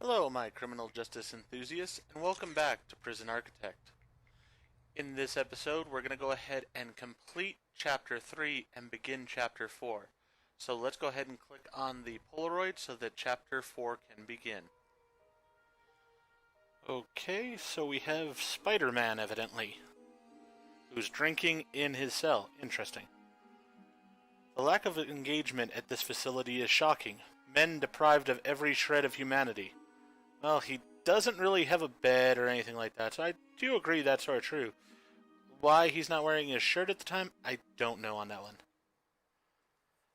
Hello, my criminal justice enthusiasts, and welcome back to Prison Architect. In this episode, we're going to go ahead and complete Chapter 3 and begin Chapter 4. So let's go ahead and click on the Polaroid so that Chapter 4 can begin. Okay, so we have Spider-Man, evidently, who's drinking in his cell. Interesting. The lack of engagement at this facility is shocking. Men deprived of every shred of humanity. Well, he doesn't really have a bed or anything like that, so I do agree that's sort of true. Why he's not wearing his shirt at the time, I don't know on that one.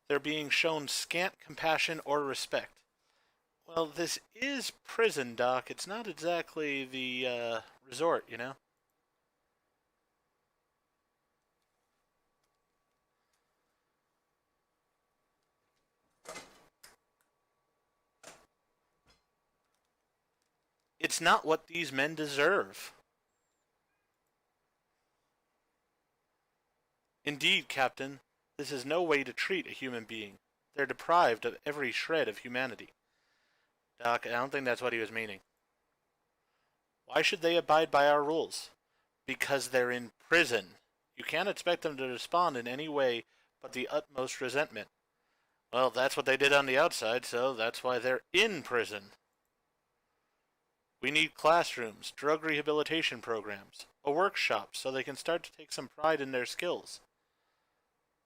They're being shown scant compassion or respect. Well, this is prison, Doc. It's not exactly the resort, you know? It's not what these men deserve. Indeed, Captain, this is no way to treat a human being. They're deprived of every shred of humanity. Doc, I don't think that's what he was meaning. Why should they abide by our rules? Because they're in prison. You can't expect them to respond in any way but the utmost resentment. Well, that's what they did on the outside, so that's why they're in prison. We need classrooms, drug rehabilitation programs, a workshop so they can start to take some pride in their skills.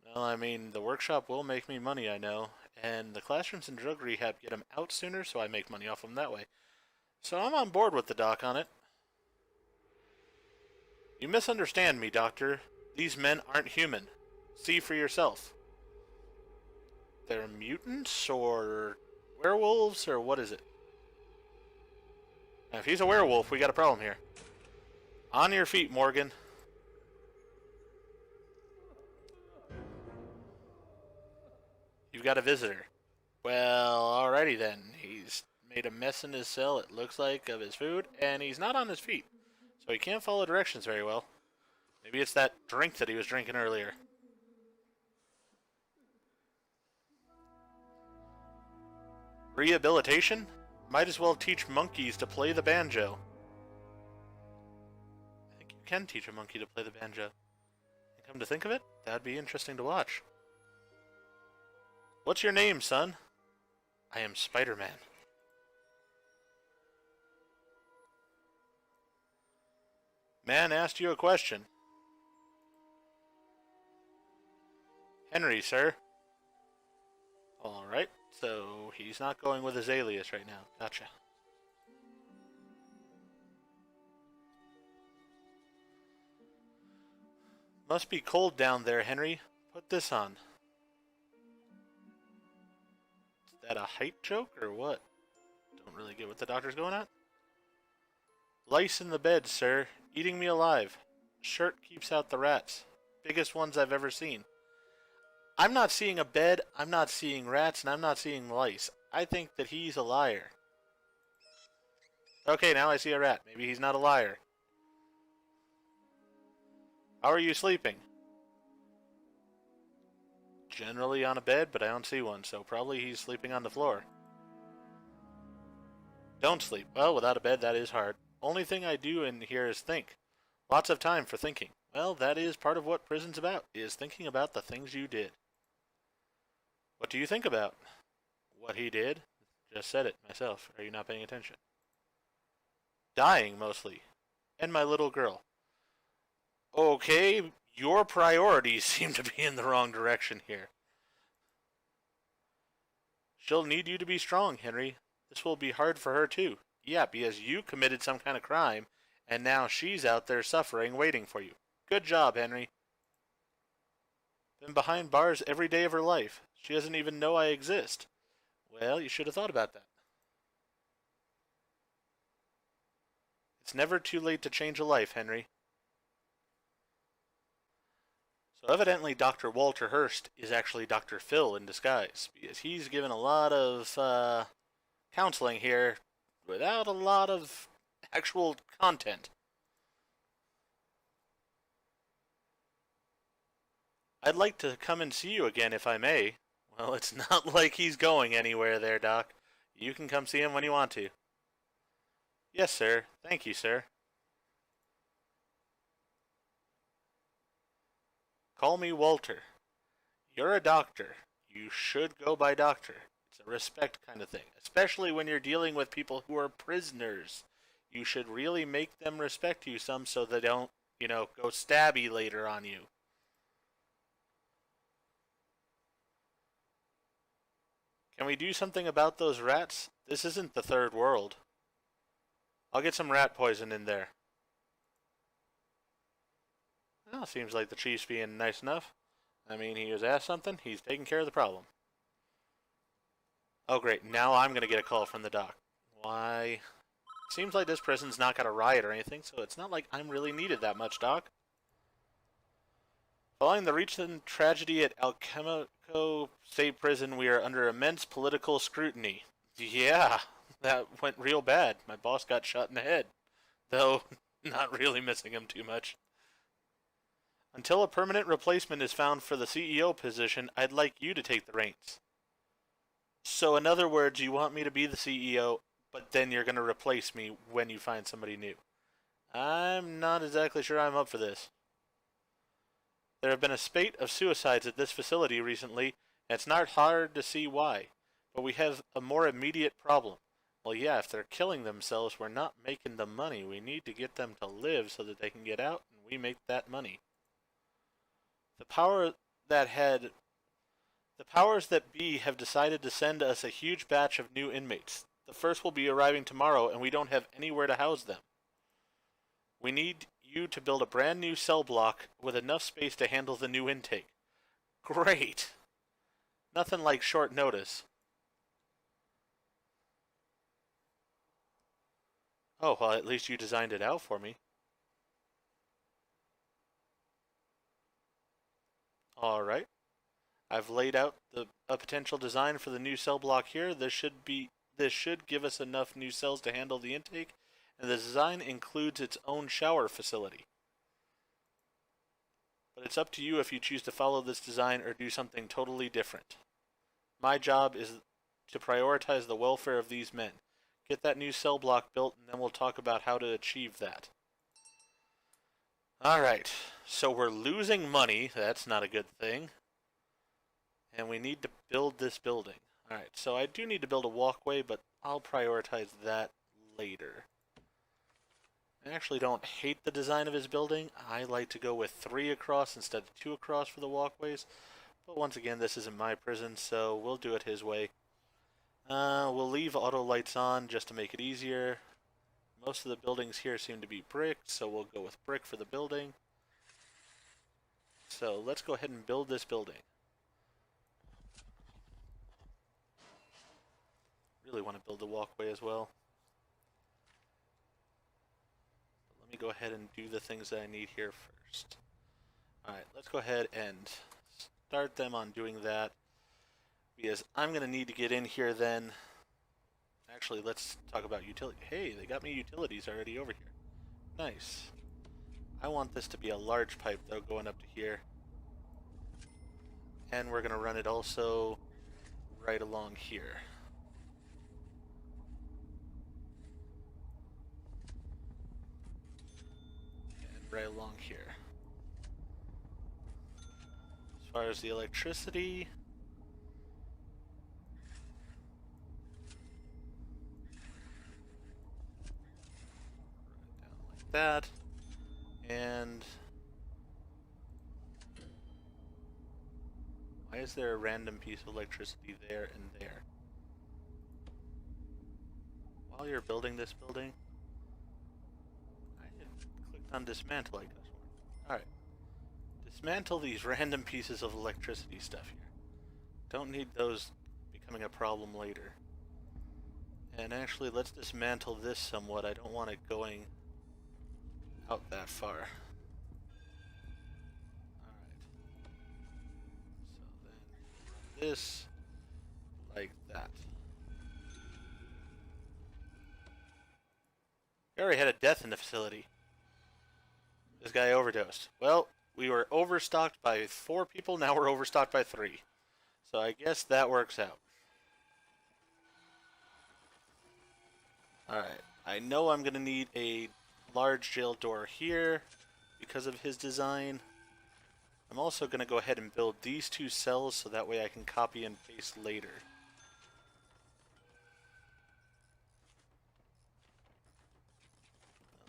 Well, I mean, the workshop will make me money, I know, and the classrooms and drug rehab get them out sooner, so I make money off them that way. So I'm on board with the doc on it. You misunderstand me, Doctor. These men aren't human. See for yourself. They're mutants, or werewolves, or what is it? Now, if he's a werewolf, we got a problem here. On your feet, Morgan. You've got a visitor. Well, alrighty then. He's made a mess in his cell, it looks like, of his food, and he's not on his feet. So he can't follow directions very well. Maybe it's that drink that he was drinking earlier. Rehabilitation? Might as well teach monkeys to play the banjo. I think you can teach a monkey to play the banjo. And come to think of it, that'd be interesting to watch. What's your name, son? I am Spider-Man. Man asked you a question. Henry, sir. Alright, so he's not going with his alias right now. Gotcha. Must be cold down there, Henry. Put this on. Is that a height joke or what? Don't really get what the doctor's going at. Lice in the bed, sir. Eating me alive. Shirt keeps out the rats. Biggest ones I've ever seen. I'm not seeing a bed, I'm not seeing rats, and I'm not seeing lice. I think that he's a liar. Okay, now I see a rat. Maybe he's not a liar. How are you sleeping? Generally on a bed, but I don't see one, so probably he's sleeping on the floor. Don't sleep. Well, without a bed, that is hard. Only thing I do in here is think. Lots of time for thinking. Well, that is part of what prison's about, is thinking about the things you did. What do you think about? What he did? Just said it myself. Are you not paying attention? Dying, mostly. And my little girl. Okay, your priorities seem to be in the wrong direction here. She'll need you to be strong, Henry. This will be hard for her, too. Yeah, because you committed some kind of crime, and now she's out there suffering, waiting for you. Good job, Henry. Been behind bars every day of her life. She doesn't even know I exist. Well, you should have thought about that. It's never too late to change a life, Henry. So evidently Dr. Walter Hurst is actually Dr. Phil in disguise, because he's given a lot of counseling here without a lot of actual content. I'd like to come and see you again if I may. Well, it's not like he's going anywhere there, Doc. You can come see him when you want to. Yes, sir. Thank you, sir. Call me Walter. You're a doctor. You should go by doctor. It's a respect kind of thing, especially when you're dealing with people who are prisoners. You should really make them respect you some so they don't, go stabby later on you. Can we do something about those rats? This isn't the third world. I'll get some rat poison in there. Well, seems like the chief's being nice enough. I mean, he was asked something, he's taking care of the problem. Oh, great. Now I'm going to get a call from the doc. Why? Seems like this prison's not got a riot or anything, so it's not like I'm really needed that much, Doc. Following the recent tragedy at Alchemico State Prison, we are under immense political scrutiny. Yeah, that went real bad. My boss got shot in the head. Though, not really missing him too much. Until a permanent replacement is found for the CEO position, I'd like you to take the reins. So, in other words, you want me to be the CEO, but then you're going to replace me when you find somebody new. I'm not exactly sure I'm up for this. There have been a spate of suicides at this facility recently, and it's not hard to see why. But we have a more immediate problem. Well, yeah, if they're killing themselves, we're not making the money. We need to get them to live so that they can get out, and we make that money. The power that had The powers that be have decided to send us a huge batch of new inmates. The first will be arriving tomorrow, and we don't have anywhere to house them. We need you to build a brand new cell block with enough space to handle the new intake. Great! Nothing like short notice. Oh, well, at least you designed it out for me. Alright. I've laid out a potential design for the new cell block here. This should give us enough new cells to handle the intake, and the design includes its own shower facility. But it's up to you if you choose to follow this design or do something totally different. My job is to prioritize the welfare of these men. Get that new cell block built, and then we'll talk about how to achieve that. Alright, so we're losing money. That's not a good thing. And we need to build this building. Alright, so I do need to build a walkway, but I'll prioritize that later. I actually don't hate the design of his building. I like to go with 3 across instead of 2 across for the walkways. But once again, this isn't my prison, so we'll do it his way. We'll leave auto lights on just to make it easier. Most of the buildings here seem to be brick, so we'll go with brick for the building. So let's go ahead and build this building. Really want to build the walkway as well. But let me go ahead and do the things that I need here first. Alright, let's go ahead and start them on doing that. Because I'm going to need to get in here then. Actually, let's talk about utility. Hey, they got me utilities already over here. Nice. I want this to be a large pipe though, going up to here. And we're going to run it also right along here. And right along here. As far as the electricity, down like that. And why is there a random piece of electricity there and there? While you're building this building, I had clicked on dismantle, I guess. Alright. Dismantle these random pieces of electricity stuff here. Don't need those becoming a problem later. And actually, let's dismantle this somewhat. I don't want it going out that far. Alright. So then this like that. We already had a death in the facility. This guy overdosed. Well, we were overstocked by 4 people, now we're overstocked by 3. So I guess that works out. Alright. I know I'm going to need a large jail door here because of his design. I'm also going to go ahead and build these two cells so that way I can copy and paste later.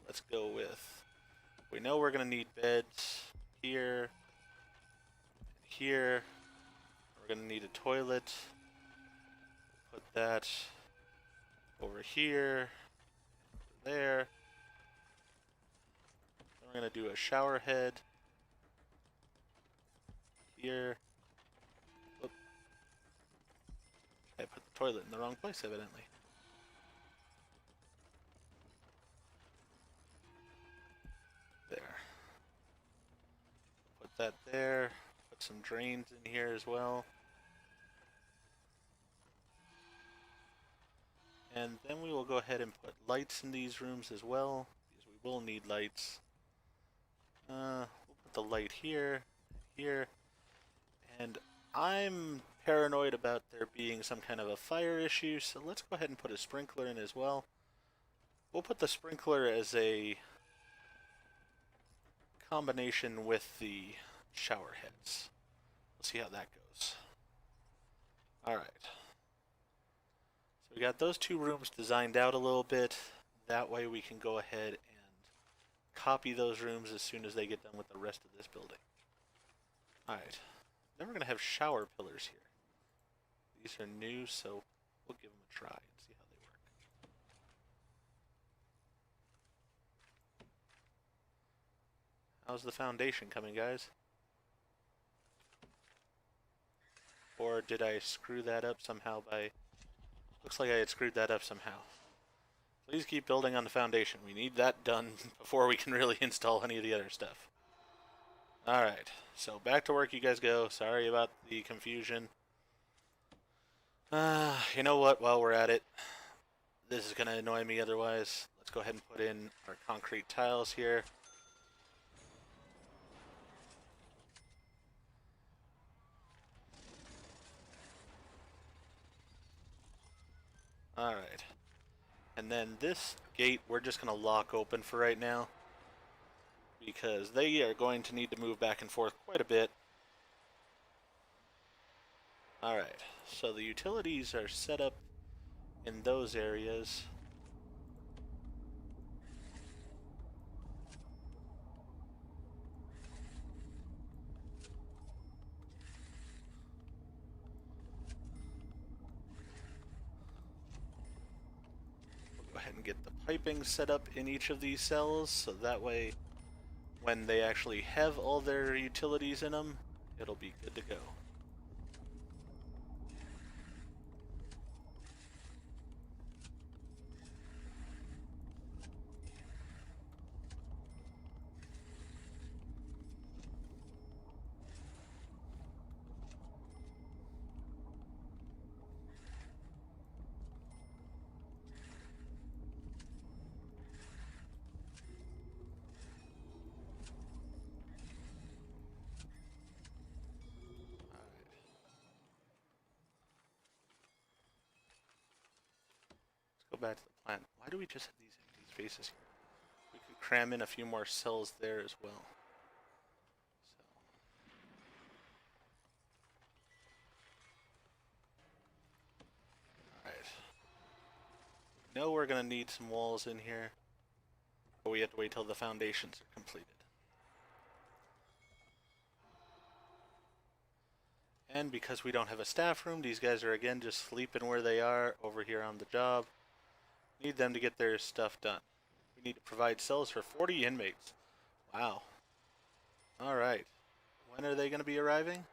Let's go with... We know we're going to need beds here, here. We're going to need a toilet. Put that over here, there. Then we're going to do a shower head here. Oop. I put the toilet in the wrong place, evidently. There. Put that there. Put some drains in here as well. And then we will go ahead and put lights in these rooms as well, because we will need lights. We'll put the light here, here, and I'm paranoid about there being some kind of a fire issue, so let's go ahead and put a sprinkler in as well. We'll put the sprinkler as a combination with the shower heads. We'll see how that goes. Alright. So we got those two rooms designed out a little bit. That way we can go ahead and copy those rooms as soon as they get done with the rest of this building. Alright. Then we're going to have shower pillars here. These are new, so we'll give them a try and see how they work. How's the foundation coming, guys? Or did I screw that up somehow by... Looks like I had screwed that up somehow. Please keep building on the foundation. We need that done before we can really install any of the other stuff. Alright, so back to work you guys go. Sorry about the confusion. You know what, while we're at it, this is going to annoy me otherwise. Let's go ahead and put in our concrete tiles here. Alright. And then this gate we're just going to lock open for right now, because they are going to need to move back and forth quite a bit. Alright, so the utilities are set up in those areas. We'll go ahead and get the piping set up in each of these cells, so that way when they actually have all their utilities in them, it'll be good to go. Go back to the plant. Why do we just have these empty spaces here? We could cram in a few more cells there as well. Alright. Know we're going to need some walls in here, but we have to wait till the foundations are completed. And because we don't have a staff room, these guys are again just sleeping where they are over here on the job. Need them to get their stuff done. We need to provide cells for 40 inmates. Wow. Alright. When are they going to be arriving?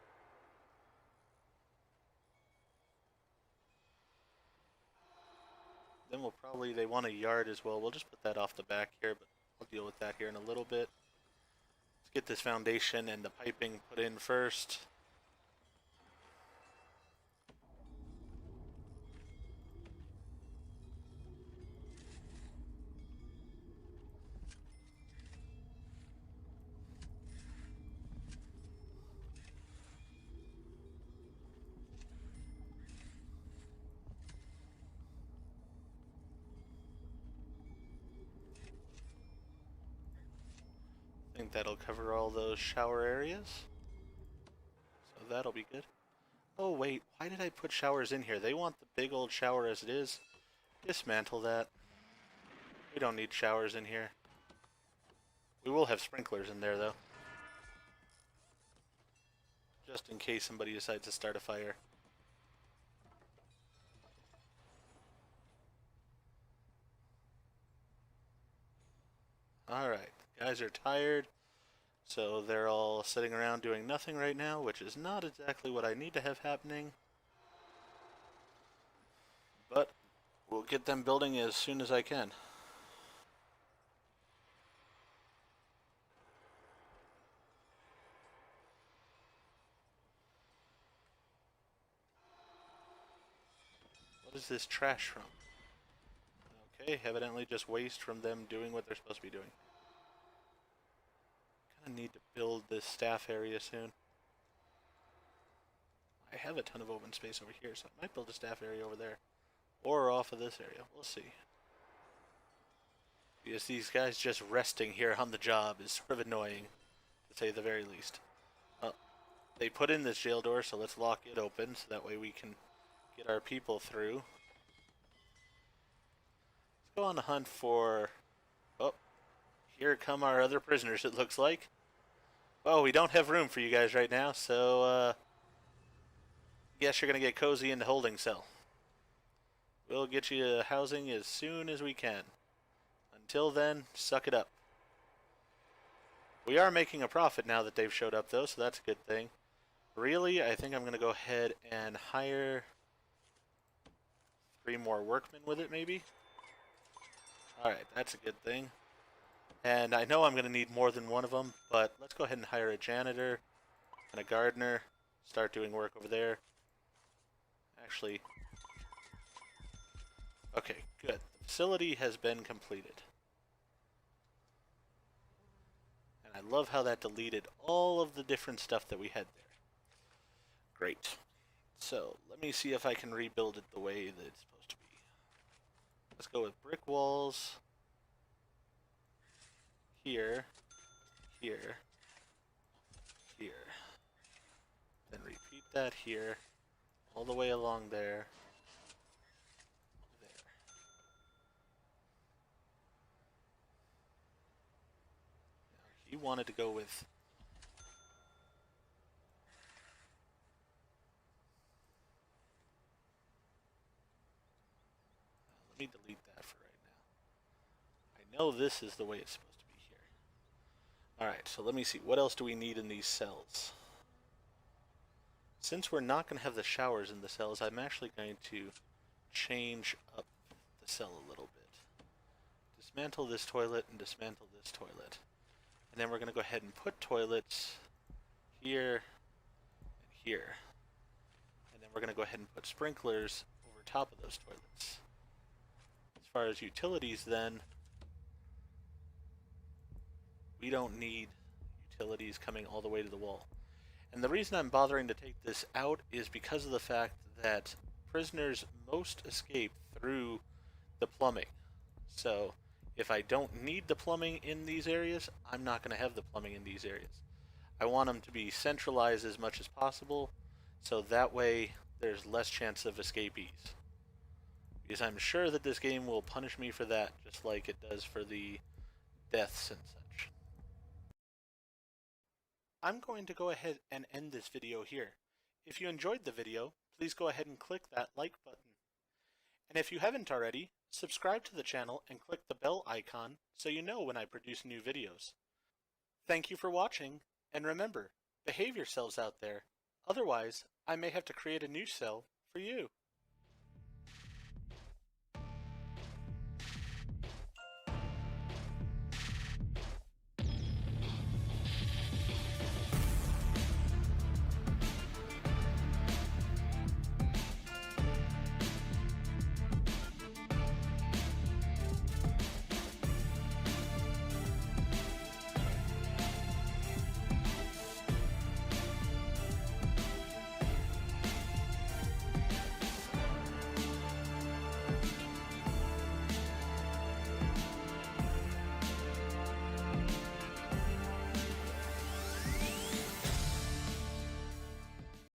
Then we'll probably, they want a yard as well. We'll just put that off the back here, but I'll deal with that here in a little bit. Let's get this foundation and the piping put in first. think that'll cover all those shower areas. So that'll be good. Oh wait, why did I put showers in here? They want the big old shower as it is. Dismantle that. We don't need showers in here. We will have sprinklers in there though. Just in case somebody decides to start a fire. Alright, guys are tired. So they're all sitting around doing nothing right now, which is not exactly what I need to have happening. But we'll get them building as soon as I can. What is this trash from? Okay, evidently just waste from them doing what they're supposed to be doing. Kinda need to build this staff area soon. I have a ton of open space over here, so I might build a staff area over there. Or off of this area. We'll see. Because these guys just resting here on the job is sort of annoying, to say the very least. They put in this jail door, so let's lock it open, so that way we can get our people through. Let's go on the hunt for... Oh, here come our other prisoners, it looks like. Oh, we don't have room for you guys right now, so, guess you're gonna get cozy in the holding cell. We'll get you housing as soon as we can. Until then, suck it up. We are making a profit now that they've showed up, though, so that's a good thing. Really, I think I'm going to go ahead and hire 3 more workmen with it, maybe? Alright, that's a good thing. And I know I'm going to need more than one of them, but let's go ahead and hire a janitor and a gardener. Start doing work over there. Actually... Okay, good. The facility has been completed. And I love how that deleted all of the different stuff that we had there. Great. So, let me see if I can rebuild it the way that it's supposed to be. Let's go with brick walls. Here. Here. Here. Then repeat that here. All the way along there. There. Now, he wanted to go with... Let me delete that for right now. I know this is the way it's supposed to be here. Alright, so let me see. What else do we need in these cells? Since we're not going to have the showers in the cells, I'm actually going to change up the cell a little bit. Dismantle this toilet and dismantle this toilet. And then we're going to go ahead and put toilets here and here. And then we're going to go ahead and put sprinklers over top of those toilets. As far as utilities then, we don't need utilities coming all the way to the wall. And the reason I'm bothering to take this out is because of the fact that prisoners most escape through the plumbing. So if I don't need the plumbing in these areas, I'm not going to have the plumbing in these areas. I want them to be centralized as much as possible, so that way there's less chance of escapees. Because I'm sure that this game will punish me for that, just like it does for the deaths and such. I'm going to go ahead and end this video here. If you enjoyed the video, please go ahead and click that like button. And if you haven't already, subscribe to the channel and click the bell icon so you know when I produce new videos. Thank you for watching, and remember, behave yourselves out there. Otherwise, I may have to create a new cell for you.